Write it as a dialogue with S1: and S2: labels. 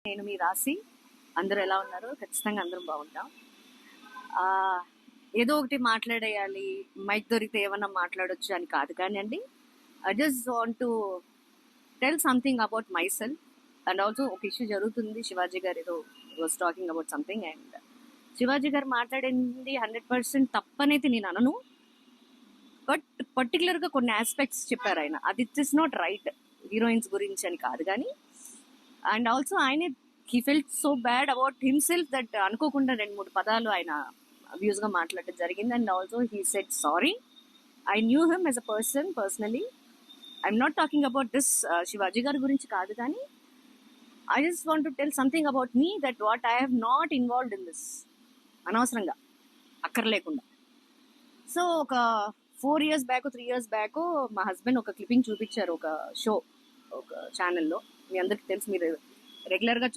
S1: నేను మీ రాశి. అందరూ ఎలా ఉన్నారు? ఖచ్చితంగా అందరం బాగుంటాం. ఆ, ఏదో ఒకటి మాట్లాడేయాలి, మైక్ దొరికితే ఏమన్నా మాట్లాడొచ్చు అని కాదు కానీ అండి. I just want to tell something about my self. And also ఒక ఇష్యూ జరుగుతుంది. శివాజీ గారు ఏదో was talking about something, and Shivaji గారు మాట్లాడింది 100% తప్పనైతే నేను అనను. బట్ పర్టికులర్గా కొన్ని ఆస్పెక్ట్స్ చెప్పారు ఆయన. అది it is not right, heroines గురించి అని కాదు కానీ. అండ్ ఆల్సో ఆయన he felt so bad about himself that అనుకోకుండా 2-3 పదాలు ఆయన అబ్యూస్ గా మాట్లాడడం జరిగింది. And also he said sorry. I knew him as a person personally. I'm not talking about this Shivaji గారి గురించి కాదు కానీ I just want to tell something about me that what I have not involved in this అనవసరంగా అక్కర్లేకుండా. So ఒక 4 years back 3 years back మా husband ఒక clipping చూపించారు ఒక షో, ఒక ఛానల్లో. మీ అందరికి తెలుసు, మీరు రెగ్యులర్ గా